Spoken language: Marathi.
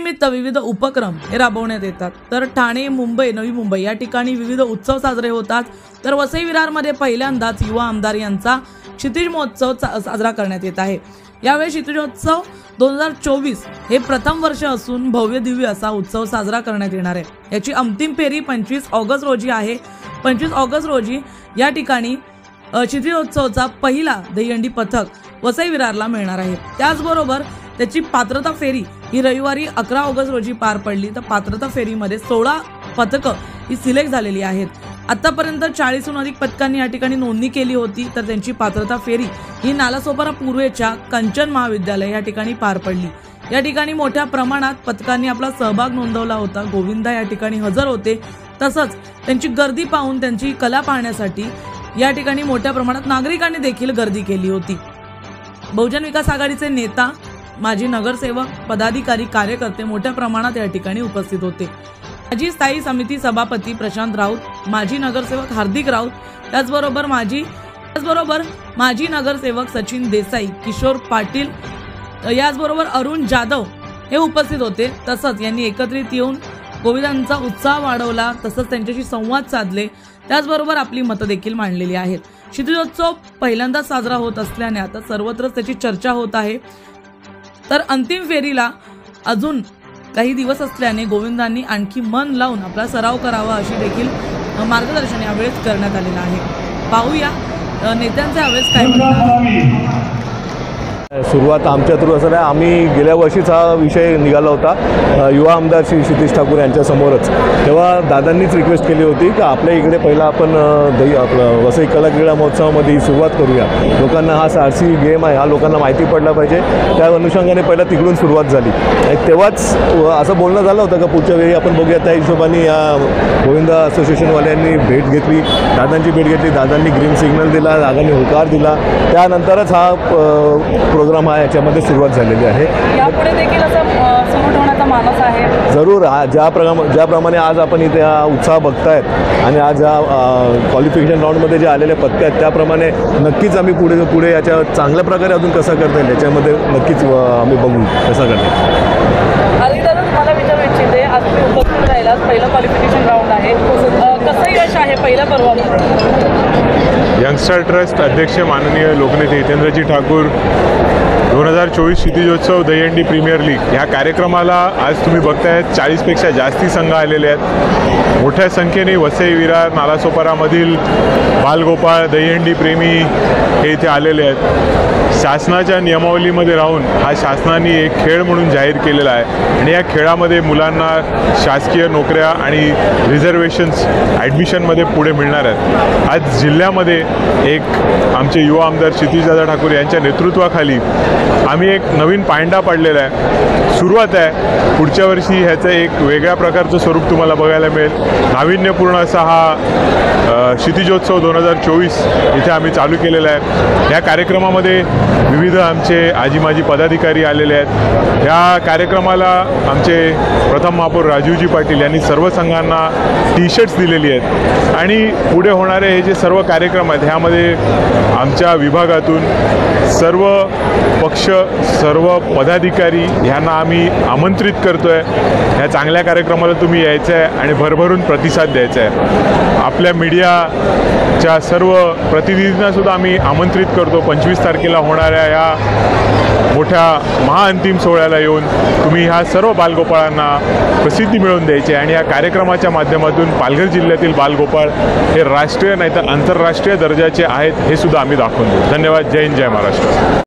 यानिमित्त विविध उपक्रम हे राबवण्यात येतात। तर ठाणे, मुंबई, नवी मुंबई या ठिकाणी विविध उत्सव साजरे होतात। तर वसई विरारमध्ये पहिल्यांदाच युवा आमदार यांचा क्षितिज महोत्सव साजरा करण्यात येत आहे। यावेळी क्षितिजोत्सव 2024 हे प्रथम वर्ष असून भव्य दिव्य असा उत्सव साजरा करण्यात येणार आहे। याची अंतिम फेरी 25 ऑगस्ट रोजी आहे। 25 ऑगस्ट रोजी या ठिकाणी क्षितिजोत्सवचा पहिला दहीहंडी पथक वसई विरारला मिळणार आहे। त्याचबरोबर त्याची पात्रता फेरी ही रविवारी 11 ऑगस्ट रोजी पार पडली। तर पात्रता फेरीमध्ये 16 पथकं ही सिलेक्ट झालेली आहेत। आतापर्यंत 40हून अधिक पथकांनी या ठिकाणी नोंदणी केली होती। तर त्यांची पात्रता फेरी ही नालासोपारा पूर्वेच्या कंचन महाविद्यालय या ठिकाणी पार पडली। या ठिकाणी मोठ्या प्रमाणात पथकांनी आपला सहभाग नोंदवला होता। गोविंदा या ठिकाणी हजर होते। तसंच त्यांची गर्दी पाहून त्यांची कला पाहण्यासाठी या ठिकाणी मोठ्या प्रमाणात नागरिकांनी देखील गर्दी केली होती। बहुजन विकास आघाडीचे नेता, माजी नगरसेवक, पदाधिकारी, कार्यकर्ते मोठ्या प्रमाणात या ठिकाणी उपस्थित होते। माजी स्थायी समिती सभापती प्रशांत राऊत, माजी नगरसेवक हार्दिक राऊत, त्याचबरोबर माजी नगरसेवक सचिन देसाई, किशोर पाटील, याचबरोबर अरुण जाधव हे उपस्थित होते। तसंच यांनी एकत्रित येऊन गोविंदांचा उत्साह वाढवला, तसंच त्यांच्याशी संवाद साधले, त्याचबरोबर आपली मतं देखील मांडलेली आहेत। क्षितिजोत्सव पहिल्यांदा साजरा होत असल्याने आता सर्वत्र त्याची चर्चा होत आहे। तर अंतिम फेरीला अजून काही दिवस असल्याने गोविंदांनी आणखी मन लावून आपला सराव करावा अशी देखील मार्गदर्शन यावेळेस करण्यात आलेलं आहे। पाहूया नेत्यांचे यावेळेस काय म्हणतात। सुरुवात आमच्या थ्रू असं नाही, आम्ही गेल्या वर्षीच हा विषय निघाला होता युवा आमदार श्री क्षितिज ठाकूर यांच्यासमोरच। तेव्हा दादांनीच रिक्वेस्ट केली होती की आपल्या इकडे पहिला आपण आपलं वसई कला क्रीडा महोत्सवामध्ये सुरुवात करूया। लोकांना हा साहसी गेम आहे हा लोकांना माहिती पडला पाहिजे, त्या अनुषंगाने पहिला तिकडून सुरुवात झाली। तेव्हाच असं बोलणं झालं होतं का पुढच्या वेळी आपण बघूया। त्या हिशोबाने या गोविंदा असोसिएशनवाल्यांनी भेट घेतली, दादांची भेट घेतली, दादांनी ग्रीन सिग्नल दिला, दादांनी होकार दिला, त्यानंतरच हा प्रोग्राम आहे याच्यामध्ये सुरुवात झालेली आहे। यापुढे देखील असं सुरू ठेवण्याचा मानस आहे जरूर। ज्याप्रमाणे आज आपण इथे हा उत्साह बघतायत आणि आज क्वालिफिकेशन राऊंडमध्ये जे आलेले पथक आहेत त्याप्रमाणे नक्कीच आम्ही पुढे याच्या चांगल्या प्रकारे अजून कसं करता येईल याच्यामध्ये नक्कीच आम्ही बघू कसं करता। अलीकडे मला विचारू इच्छिते, आज तुम्ही उपस्थित राहिलात, पहिलं क्वालिफिकेशन राऊंड आहे, कसं यश आहे पहिल्या पर्वामध्ये? यंगस्टर ट्रस्ट अध्यक्ष माननीय लोकनेते हितेंद्रजी ठाकूर 2024 क्षितिजोत्सव दहीहंडी प्रीमियर लीग ह्या कार्यक्रमाला आज तुम्ही बघतायत 40पेक्षा जास्ती संघ आलेले आहेत। मोठ्या संख्येने वसई विरार, नालासोपारामधील बालगोपाळ, दहीहंडी प्रेमी हे इथे आलेले आहेत। शासनाच्या नियमावलीमध्ये राहून हा शासनाने एक खेळ म्हणून जाहीर केलेला आहे आणि या खेळामध्ये मुलांना शासकीय नोकऱ्या आणि रिझर्वेशन्स ॲडमिशनमध्ये पुढे मिळणार आहेत। आज जिल्ह्यामध्ये एक आमचे युवा आमदार क्षितिजदादा ठाकूर यांच्या नेतृत्वाखाली आम्ही एक नवीन पायंडा पाडलेला आहे। सुरुवात आहे, पुढच्या वर्षी ह्याचं एक वेगळ्या प्रकारचं स्वरूप तुम्हाला बघायला मिळेल। नाविन्यपूर्ण असा हा क्षितिजोत्सव 2024 इथे आम्ही चालू केलेला आहे। या कार्यक्रमामध्ये विविध आमचे आजी माजी पदाधिकारी आलेले आहेत। या कार्यक्रमाला आमचे प्रथम महापौर राजीवजी पाटील यांनी सर्व संघांना टी-शर्ट्स दिलेली आहेत आणि पुढे होणारे हे जे सर्व कार्यक्रम आहेत ह्यामध्ये आमच्या विभागातून सर्व पक्ष, सर्व पदाधिकारी ह्यांना आम्ही आमंत्रित करतो आहे। ह्या चांगल्या कार्यक्रमाला तुम्ही यायचं आहे आणि भरभरून प्रतिसाद द्यायचा आहे। आपल्या मीडियाच्या सर्व प्रतिनिधींनासुद्धा आम्ही आमंत्रित करतो 25 तारखेला होणाऱ्या या मोठ्या महाअंतिम सोहळ्याला येऊन तुम्ही ह्या सर्व बालगोपाळांना प्रसिद्धी मिळवून द्यायची आणि या कार्यक्रमाच्या माध्यमातून पालघर जिल्ह्यातील बालगोपाळ हे राष्ट्रीय नाही तर आंतरराष्ट्रीय दर्जाचे आहेत हे सुद्धा आम्ही दाखवून देऊ। धन्यवाद। जय हिंद, जय महाराष्ट्र।